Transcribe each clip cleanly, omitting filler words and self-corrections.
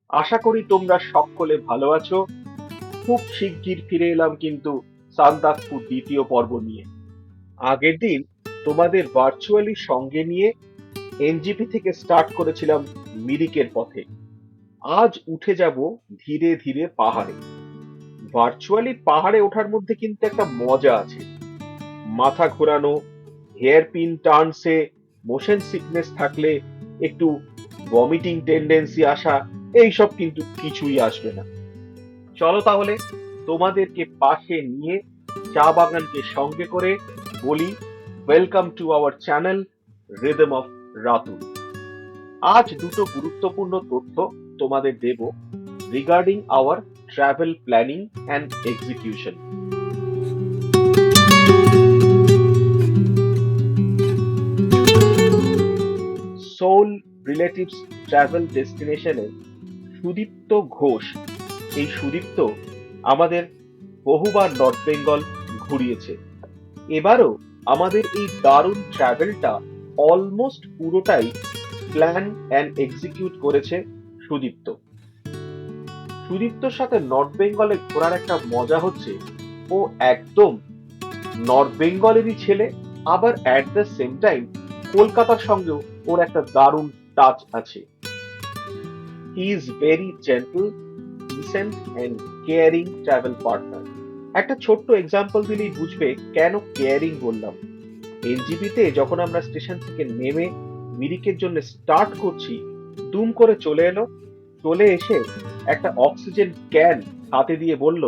আশা করি তোমরা সকলে ভালো আছো। খুব শিগগির ফিরে এলাম কিন্তু সান্দাকফু দ্বিতীয় পর্ব নিয়ে। আগের দিন তোমাদের ভার্চুয়ালি সঙ্গে নিয়ে এনজিপি থেকে স্টার্ট করেছিলাম মিরিকের পথে। আজ উঠে যাব ধীরে ধীরে পাহাড়ে। ভার্চুয়ালি পাহাড়ে ওঠার মধ্যে কিন্তু একটা মজা আছে। মাথা ঘোরানো, হেয়ার পিন টার্নসে মোশন সিকনেস থাকলে, একটু ভমিটিং টেন্ডেন্সি আসা, এইসব কিন্তু কিছুই আসবে না। চলো তাহলে তোমাদেরকে পাশে নিয়ে চা বাগানকে সঙ্গে করে বলি, welcome to our channel rhythm of Ratul. আজ দুটো গুরুত্বপূর্ণ তথ্য তোমাদের দেব regarding our travel planning and execution. Sole relatives travel ডেস্টিনেশনে সুদীপ্ত ঘোষ, এই সুদীপ্ত আমাদের বহুবার নর্থ বেঙ্গল ঘুরিয়েছে। এবারও আমাদের এই দারুণ ট্রাভেলটা অলমোস্ট পুরোটাই প্ল্যান অ্যান্ড এক্সিকিউট করেছে সুদীপ্ত। সুদীপ্তর সাথে নর্থ বেঙ্গলে ঘোরার একটা মজা হচ্ছে, ও একদম নর্থ বেঙ্গলেরই ছেলে, আবার অ্যাট দ্য সেম টাইম কলকাতার সঙ্গেও ওর একটা দারুণ টাচ আছে। He is very gentle, decent and caring travel partner. একটা ছোট্ট এক্সাম্পল দিলেই বুঝবে কেন কেয়ারিং বললাম। এনজিপিতে যখন আমরা স্টেশন থেকে নেমে মিরিকের জন্য স্টার্ট করছি, দুম করে চলে এলো, চলে এসে একটা অক্সিজেন ক্যান হাতে দিয়ে বলল,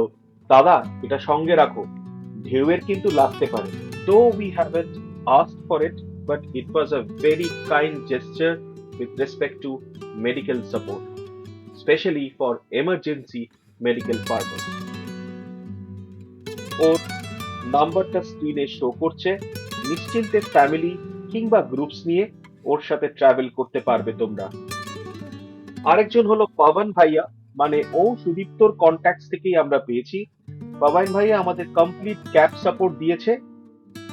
দাদা এটা সঙ্গে রাখো, ঢেউয়ের কিন্তু লাগতে পারে। তো we haven't asked for it, but it was a very kind gesture with respect to medical support, especially for emergency medical purpose. ওর নাম্বারটা স্ক্রিনে শো করছে, নিশ্চিন্তে ফ্যামিলি কিংবা গ্রুপস নিয়ে ওর সাথে ট্রাভেল করতে পারবে তোমরা। আরেকজন হলো পবন ভাইয়া, মানে ও সুদীপ্তর কন্ট্যাক্টস থেকেই আমরা পেয়েছি। পবন ভাইয়া আমাদের কমপ্লিট ক্যাব সাপোর্ট দিয়েছে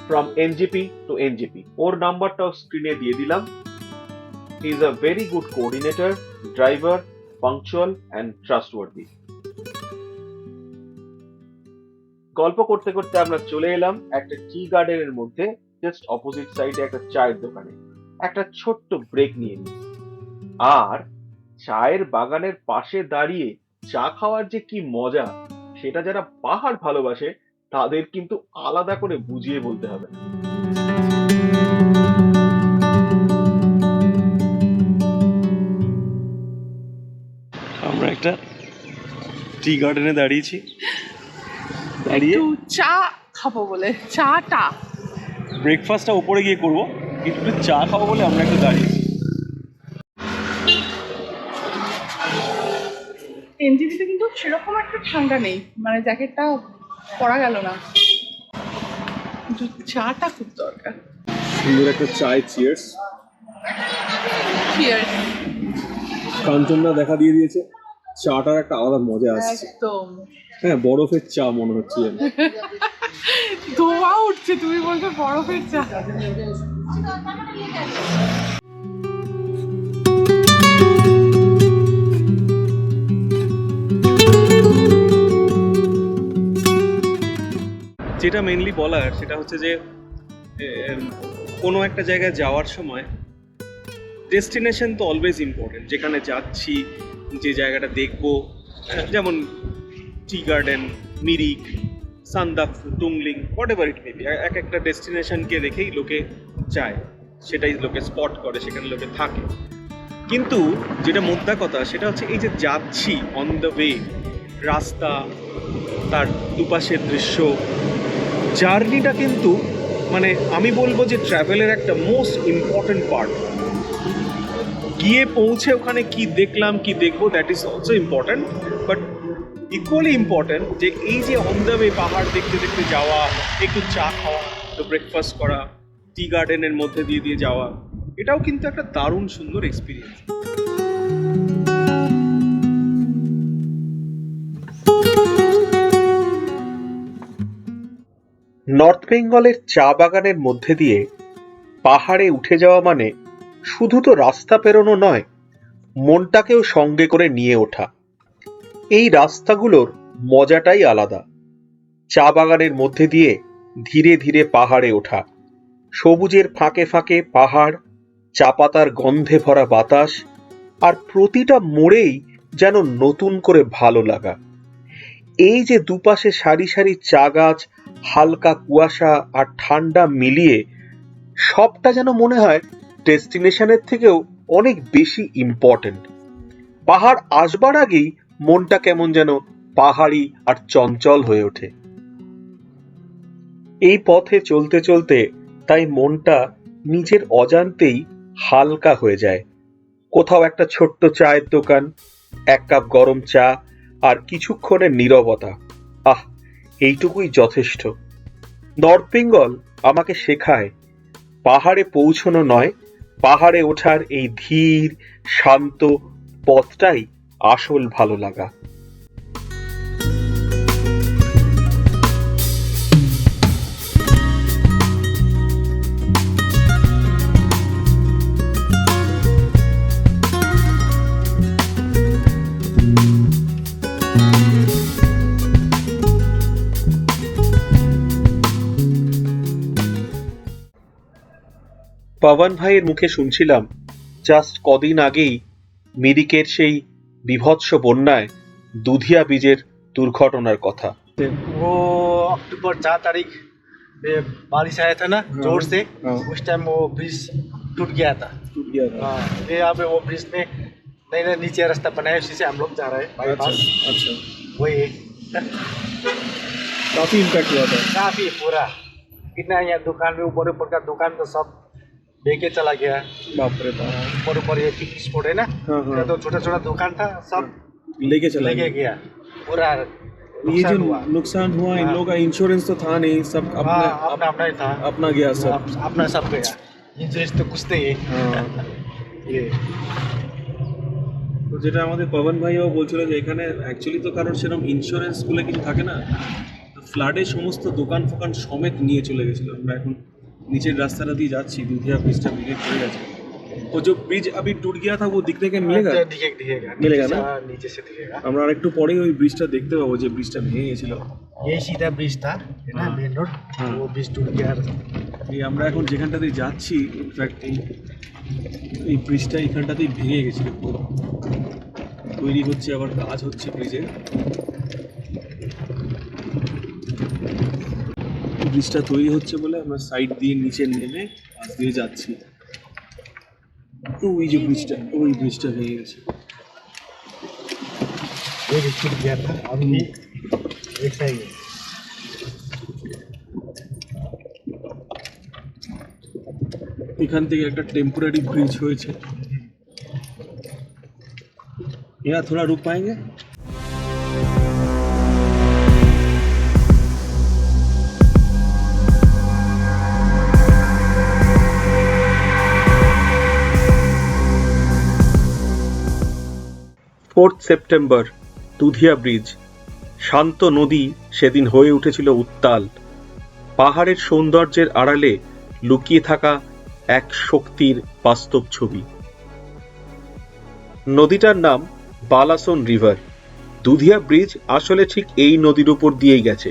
ফ্রম এনজিপি টু এনজিপি। ওর নাম্বারটাও স্ক্রিনে দিয়ে দিলাম। He is a very good coordinator, driver, punctual and trustworthy. গল্প করতে করতে আমরা চলে এলাম একটা টি গার্ডেনের মধ্যে, জাস্ট অপোজিট সাইডে একটা চায়ের দোকানে। একটা ছোট্ট ব্রেক নিয়ে নিই। আর চায়ের বাগানের পাশে দাঁড়িয়ে চা খাওয়ার যে কি মজা, সেটা যারা পাহাড় ভালোবাসে তাদের কিন্তু আলাদা করে বুঝিয়ে বলতে হবে না। আমরা একটা টি গার্ডেনে দাঁড়িয়েছি, দাঁড়িয়ে একটু চা খাবো বলে, চাটা ব্রেকফাস্টটা উপরে গিয়ে করবো, একটু চা খাবো বলে আমরা একটু দাঁড়িয়েছি। এনজিপিতে কিন্তু সেরকম একটা ঠান্ডা নেই, মানে জ্যাকেটটা পরা গেল না, কিন্তু চাটা খুব দরকার। সুন্দর একটা চায়, চিয়ার্স। চিয়ার্স। কাঞ্চনটা দেখা দিয়ে দিয়েছে, চাটার একটা আলাদা মজা আসছে। একদম হ্যাঁ, বরফের চা মনে হচ্ছে যেন। ধোয়া উঠছে, তুমি বলছো বরফের চা। যেটা মেইনলি বলার সেটা হচ্ছে যে কোনো একটা জায়গায় যাওয়ার সময় ডেস্টিনেশন তো অলওয়েজ ইম্পর্টেন্ট। যেখানে যাচ্ছি, যে জায়গাটা দেখবো, যেমন tea garden, Mirik, Sandakphu, Tumling, whatever it may be, এক একটা ডেস্টিনেশনকে দেখেই লোকে যায়, সেটাই লোকে স্পট করে, সেখানে লোকে থাকে। কিন্তু যেটা মোদ্দা কথা সেটা হচ্ছে এই যে যাচ্ছি, অন দ্য ওয়ে, রাস্তা, তার দুপাশের দৃশ্য, জার্নিটা কিন্তু মানে আমি বলবো যে ট্রাভেলের একটা মোস্ট ইম্পর্টেন্ট পার্ট। গিয়ে পৌঁছে ওখানে কি দেখলাম, কি দেখবো, that is also important, but equally important যে এই যে অন দ্য ওয়ে পাহাড় দেখতে দেখতে যাওয়া, একটু চা খাওয়া, একটু ব্রেকফাস্ট করা, টি গার্ডেনের মধ্যে দিয়ে দিয়ে যাওয়া, এটাও কিন্তু একটা দারুণ সুন্দর এক্সপিরিয়েন্স। নর্থ বেঙ্গলের চা বাগানের মধ্যে দিয়ে পাহাড়ে উঠে যাওয়া মানে শুধু তো রাস্তা পেরোনো নয়, মনটাকেও সঙ্গে করে নিয়ে ওঠা। এই রাস্তাগুলোর মজাটাই আলাদা। চা বাগানের মধ্যে দিয়ে ধীরে ধীরে পাহাড়ে ওঠা, সবুজের ফাঁকে ফাঁকে পাহাড়, চা পাতার গন্ধে ভরা বাতাস, আর প্রতিটা মোড়েই যেন নতুন করে ভালো লাগা। এই যে দুপাশে সারি সারি চা গাছ, হালকা কুয়াশা আর ঠান্ডা মিলিয়ে সবটা যেন মনে হয় ডেস্টিনেশনের থেকেও অনেক বেশি ইম্পর্টেন্ট। পাহাড় আসবার আগেই মনটা কেমন যেন পাহাড়ি আর চঞ্চল হয়ে ওঠে। এই পথে চলতে চলতে তাই মনটা নিজের অজান্তেই হালকা হয়ে যায়। কোথাও একটা ছোট্ট চায়ের দোকান, এক কাপ গরম চা আর কিছুক্ষণের নীরবতা, আহ, এইটুকুই যথেষ্ট। নর্থ বেঙ্গল আমাকে শেখায় পাহাড়ে পৌঁছানো নয়, পাহাড়ে ওঠার এই ধীর শান্ত পথটাই আসল ভালো লাগা। পবন ভাইয়ের মুখে শুনছিলাম জাস্ট কদিন আগেই মিরিকের সেই বিভৎস বন্যায় দুধিয়া ব্রিজের দুর্ঘটনার কথা। वो अक्टूबर 4 तारीख में बारिश आया था ना जोर से। उस टाइम वो ब्रिज टूट गया था। हाँ, ये यहाँ पे वो ब्रिज में नई नई नीचे रास्ता बनाया, उसी से हम लोग जा रहे हैं बाईपास। अच्छा, वही है। काफी इम्पैक्ट हुआ था। काफी पूरा कितना यहाँ दुकान में ऊपर ऊपर का दुकान तो सब लेके चला गया। बाप रे बाप। ऊपर ऊपर ये पिकनिक स्पॉट है ना, हाँ, हाँ। तो छोटा छोटा दुकान था सब लेके चला लेके गया पूरा। ये जो नुकसान हुआ। नुकसान हुआ, इन हाँ। लोगों का इंश्योरेंस तो था नहीं, सब अपना हाँ, अपना अपना ही था। अपना गया सब। अपना सब गया, इंटरेस्ट तो कुछ नहीं है। হ্যাঁ। ये তো যেটা আমাদের পবন ভাইও বলছিল যে এখানে অ্যাকচুয়ালি তো কারোর সেরকম ইন্স্যুরেন্স বলে কিছু থাকে না, ফ্লাডে সমস্ত দোকান ফোকান সমেত নিয়ে চলে গেছিলো। আমরা এখন নিচের রাস্তাটা দিয়ে যাচ্ছি, দুধিয়া ব্রিজটা ভেঙে পড়ে গেছে। वो जो ब्रिज अभी टूट गया था वो दिखने के मिलेगा? दिखेगा मिलेगा ना? हाँ, नीचे से दिखेगा। আমরা আরেকটু পরেই ওই ব্রিজটা দেখতে পাবো যে ব্রিজটা ভেঙে গেছিল। ये सीधा ब्रिज था है ना, हाँ। Main road. हाँ। वो ब्रिज टूट गया। এই আমরা এখন যেখানটাতে যাচ্ছি ইনফ্যাক্ট এই ব্রিজটা এইখানটাতেই ভেঙে গেছিল পুরো। তৈরি হচ্ছে, আবার কাজ হচ্ছে ব্রিজে। ব্রিজটা তৈরি হচ্ছে বলে আমরা সাইড দিয়ে নিচে নেমে পাশ দিয়ে যাচ্ছি। তো ওই যে ব্রিজটা, ওই ব্রিজটা ভেঙে গেছে। ये ब्रिज टूट गया था, अभी भी ऐसा ही है। এখান থেকে একটা টেম্পোরারি ব্রিজ হয়েছে। यहाँ थोड़ा रुक पाएंगे? September, Dudhia bridge. শান্ত নদী সেদিন হয়ে উঠেছিল উত্তাল। পাহাড়ের সৌন্দর্যের আড়ালে লুকিয়ে থাকা এক শক্তির বাস্তব ছবি। নদীটার নাম বালাসন রিভার। দুধিয়া ব্রিজ আসলে ঠিক এই নদীর উপর দিয়েই গেছে।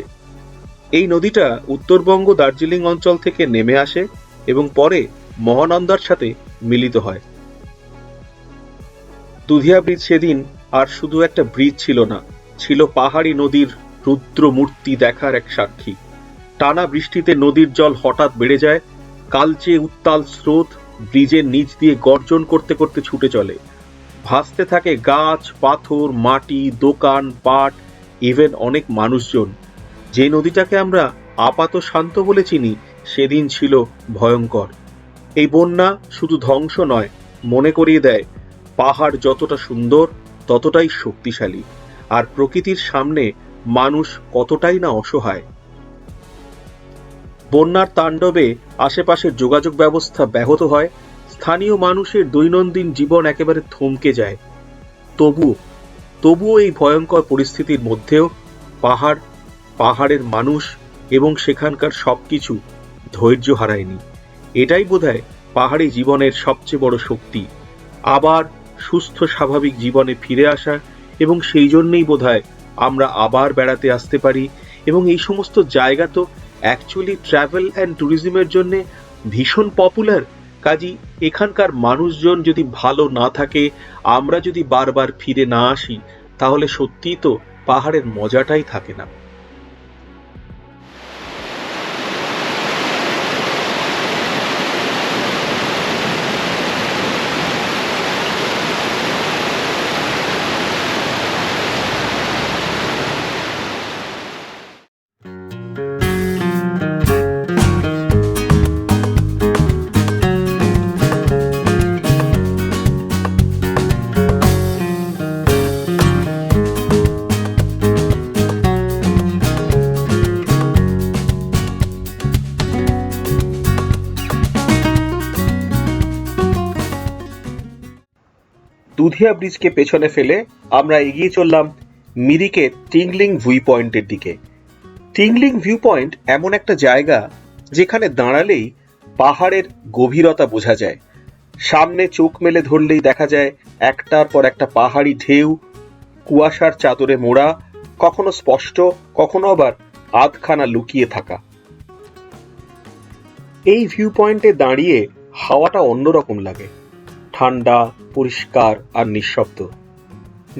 এই নদীটা উত্তরবঙ্গ দার্জিলিং অঞ্চল থেকে নেমে আসে এবং পরে মহানন্দার সাথে মিলিত হয়। দুধিয়া ব্রিজ সেদিন আর শুধু একটা ব্রিজ ছিল না, ছিল পাহাড়ি নদীর রুদ্র মূর্তি দেখার এক সাক্ষী। টানা বৃষ্টিতে নদীর জল হঠাৎ বেড়ে যায়, কালচে উত্তাল স্রোত ব্রিজের নিচ দিয়ে গর্জন করতে করতে ছুটে চলে। ভাসতে থাকে গাছ, পাথর, মাটি, দোকান, পাট, ইভেন অনেক মানুষজন। যে নদীটাকে আমরা আপাত শান্ত বলে চিনি, সেদিন ছিল ভয়ঙ্কর। এই বন্যা শুধু ধ্বংস নয়, মনে করিয়ে দেয় পাহাড় যতটা সুন্দর ততটাই শক্তিশালী, আর প্রকৃতির সামনে মানুষ কতটাই না অসহায়। বন্যার তাণ্ডবে আশেপাশের যোগাযোগ ব্যবস্থা ব্যাহত হয়, স্থানীয় মানুষের দৈনন্দিন জীবন একেবারে থমকে যায়। তবুও এই ভয়ঙ্কর পরিস্থিতির মধ্যেও পাহাড়ের মানুষ এবং সেখানকার সবকিছু ধৈর্য হারায়নি। এটাই বোধহয় পাহাড়ি জীবনের সবচেয়ে বড় শক্তি। আবার সুস্থ স্বাভাবিক জীবনে ফিরে আসা, এবং সেই জন্যই বোধহয় আমরা আবার বেড়াতে আসতে পারি। এবং এই সমস্ত জায়গা তো অ্যাকচুয়ালি ট্রাভেল অ্যান্ড ট্যুরিজমের জন্য ভীষণ পপুলার। কাজী এখানকার মানুষজন যদি ভালো না থাকে, আমরা যদি বারবার ফিরে না আসি, তাহলে সত্যিই তো পাহাড়ের মজাটাই থাকে না। দুধিয়া ব্রিজকে পেছনে ফেলে আমরা এগিয়ে চললাম মিরিকের টিংলিং ভিউ পয়েন্টের দিকে। টিংলিং ভিউ পয়েন্ট এমন একটা জায়গা যেখানে দাঁড়ালেই পাহাড়ের গভীরতা বোঝা যায়। সামনে চোখ মেলে ধরলেই দেখা যায় একটার পর একটা পাহাড়ি ঢেউ, কুয়াশার চাদরে মোড়া, কখনো স্পষ্ট, কখনো আবার আধখানা লুকিয়ে থাকা। এই ভিউ পয়েন্টে দাঁড়িয়ে হাওয়াটা অন্যরকম লাগে, ঠান্ডা, পরিষ্কার আর নিঃশব্দ।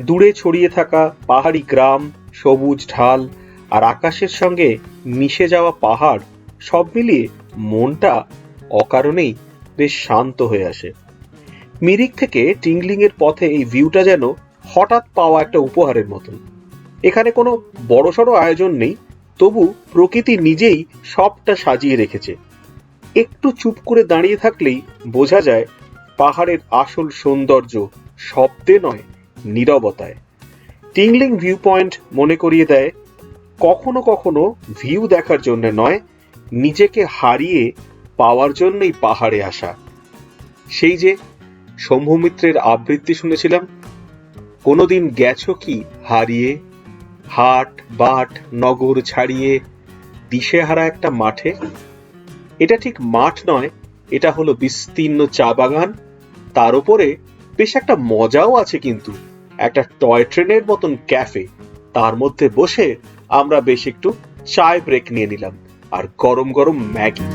দূরে ছড়িয়ে থাকা পাহাড়ি গ্রাম, সবুজ ঢাল আর আকাশের সঙ্গে মিশে যাওয়া পাহাড়, সব মিলিয়ে মনটা অকারণেই বেশ শান্ত হয়ে আসে। মিরিক থেকে টিংলিং এর পথে এই ভিউটা যেন হঠাৎ পাওয়া একটা উপহারের মতন। এখানে কোনো বড়সড় আয়োজন নেই, তবু প্রকৃতি নিজেই সবটা সাজিয়ে রেখেছে। একটু চুপ করে দাঁড়িয়ে থাকলেই বোঝা যায় পাহাড়ের আসল সৌন্দর্য শব্দে নয়, নীরবতায়। টিংলিং ভিউ পয়েন্ট মনে করিয়ে দেয় কখনো কখনো ভিউ দেখার জন্য নয়, নিজেকে হারিয়ে পাওয়ার জন্যই পাহাড়ে আসা। সেই যে শম্ভু মিত্রের আবৃত্তি শুনেছিলাম, কোনোদিন গেছো কি হারিয়ে, হাট বাট নগর ছাড়িয়ে, দিশেহারা একটা মাঠে। এটা ঠিক মাঠ নয়, এটা হলো বিস্তীর্ণ চা বাগান। তার উপরে বেশ একটা মজাও আছে, কিন্তু একটা টয় ট্রেনের মতন ক্যাফে। তার মধ্যে বসে আমরা বেশ একটু চায় ব্রেক নিয়ে নিলাম, আর গরম গরম Maggi.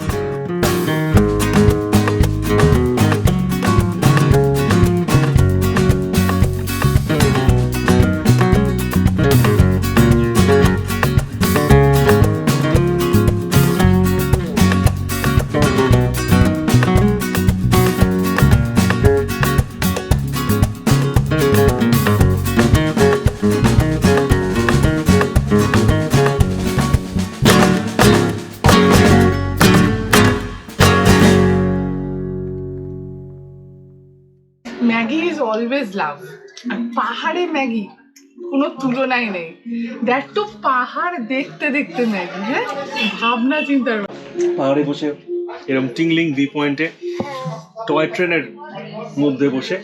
Maggi is always love, আর পাহাড়ে ম্যাগি কোনো তুলনাই নেই। দ্যাট তো পাহাড় দেখতে দেখতে ম্যাগি, হ্যাঁ, ভাবনা চিন্তার। পাহাড়ে বসে এরকম টিংলিং ভিউ পয়েন্টে টয় ট্রেনের মধ্যে বসে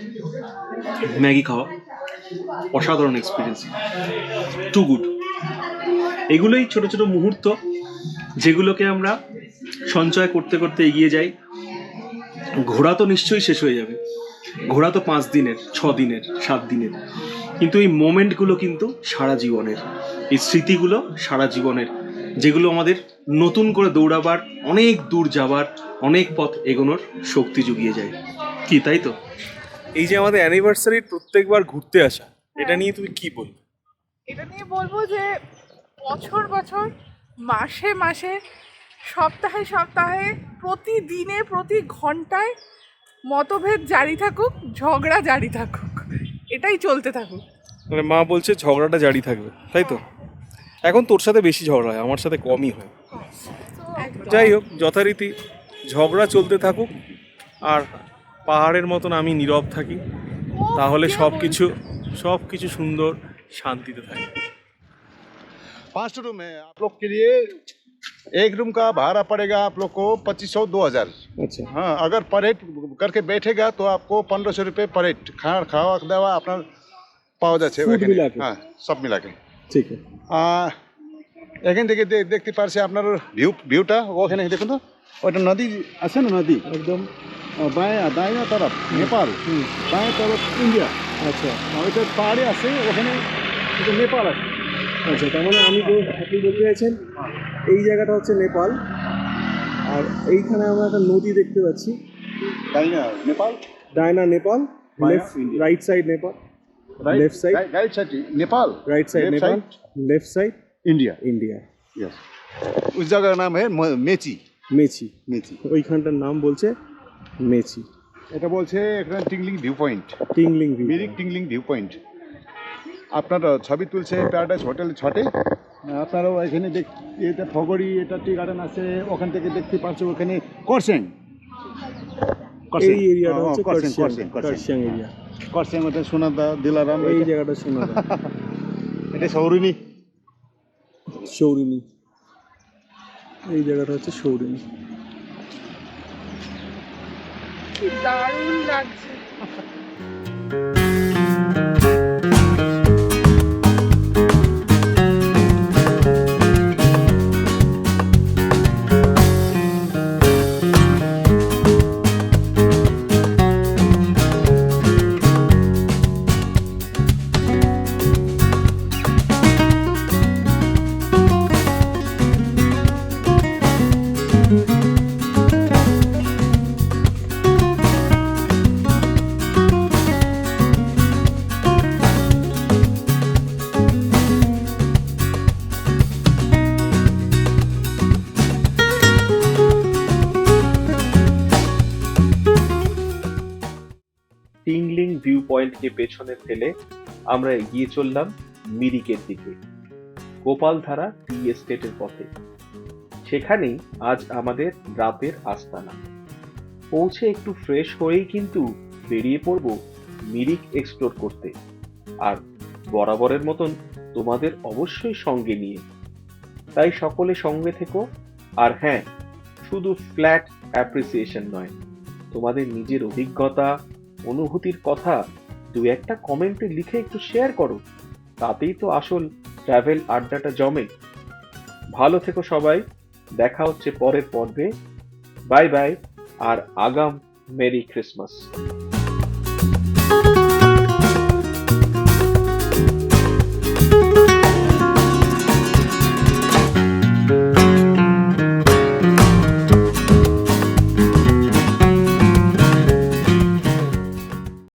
ম্যাগি খাওয়া অসাধারণ এক্সপিরিয়েন্স, টু গুড। এগুলোই ছোট ছোট মুহূর্ত যেগুলোকে আমরা সঞ্চয় করতে করতে এগিয়ে যাই। ঘোরা তো নিশ্চয়ই শেষ হয়ে যাবে, ঘোরা তো 5 দিনের, 6 দিনের, 7 দিনের, কিন্তু এই মোমেন্টগুলো কিন্তু সারা জীবনের, এই স্মৃতিগুলো সারা জীবনের, যেগুলো আমাদের নতুন করে দৌড়াবার, অনেক দূর যাবার, অনেক পথ এগোনোর শক্তি জুগিয়ে যায়। কি তাই তো? এই যে আমাদের অ্যানিভার্সারির প্রত্যেকবার ঘুরতে আসা, এটা নিয়ে তুমি কি বলবে? এটা নিয়ে বলবো যে বছর বছর, মাসে মাসে, সপ্তাহে সপ্তাহে, প্রতিদিনে, প্রতি ঘন্টায় মতভেদ জারি থাকুক, ঝগড়া জারি থাকুক, এটাই চলতে থাকুক। মানে মা বলছে ঝগড়াটা জারি থাকবে, তাই তো? এখন তোর সাথে বেশি ঝগড়া হয়, আমার সাথে কমই হয়। যাই হোক, যথারীতি ঝগড়া চলতে থাকুক, আর পাহাড়ের মতন আমি নীরব থাকি, তাহলে সব কিছু সুন্দর শান্তিতে থাকে। 5 रूम है आप लोग के लिए। एक रूम का भाड़ा पड़ेगा आप लोग को 2500-2000। अच्छा, हाँ, अगर पर हेड करके बैठेगा तो आपको 1500 रुपये पर हेड। खावा दावा अपना पाओ जाच्छे Food मिला के? हाँ, सब मिला के। ঠিক আছে। এখান থেকে দেখতে পারছে আপনার ভিউটা, ওখানে দেখুন তো ওটা নদী আছে না, নদী একদম। বায়া দায়া তরফ নেপাল, বায়া তরফ ইন্ডিয়া। আচ্ছা ওইটা পাহাড়ে আছে, ওখানে এটা নেপাল আছে। আচ্ছা, তার মানে আপনি বলতে চাইছেন এই জায়গাটা হচ্ছে নেপাল, আর এইখানে আমরা একটা নদী দেখতে পাচ্ছি। Dyna Nepal, Diana Nepal, Maya, left India. Right side Nepal, left side right side Nepal, right side Left Nepal, side, left side India. India. Yes, उस जगह का नाम है मेची। মেচি, মেচি ওইখানটার নাম বলছে মেচি। এটা বলছে এখানে tingling view point, tingling view. Mirik tingling view point. আপনার ছবি তুলছে প্যারাডাইস হোটেল ছটে, আপনারাও এখানে এটা ফগড়ি, এটা টি গার্ডেন আছে, ওখান থেকে দেখতে পাচ্ছ। ওখানে করসেং, এই এরিয়াটা হচ্ছে করসেং, কার্শিয়াং, করসেং, করসেং, কার্শিয়াং এরিয়া। করসেং। ওটা সোনাদা, দিলারাম, এই জায়গাটা শোনা যায়। এটা সৌরিনী। সৌরিনী, এই জায়গাটা হচ্ছে সৌরিনী। কি দারুণ লাগছে। টিংলিং ভিউ পয়েন্টকে পেছনে ফেলে আমরা এগিয়ে চললাম মিরিকের দিকে, গোপালধারা টি এস্টেটের পথে। সেখানেই আজ আমাদের রাতের আস্তানা। পৌঁছে একটু ফ্রেশ হয়েই কিন্তু বেরিয়ে পড়ব মিরিক এক্সপ্লোর করতে, আর বরাবরের মতন তোমাদের অবশ্যই সঙ্গে নিয়ে। তাই সকলে সঙ্গে থেকো। আর হ্যাঁ, শুধু ফ্ল্যাট অ্যাপ্রিসিয়েশন নয়, তোমাদের নিজের অভিজ্ঞতা, অনুভূতির কথা দু একটা কমেন্টে লিখে একটু শেয়ার করো, তাতেই তো আসল ট্রাভেল আড্ডাটা জমে। ভালো থেকো সবাই, দেখা হচ্ছে পরের পর্বে। বাই বাই, আর আগাম মেরি ক্রিসমাস।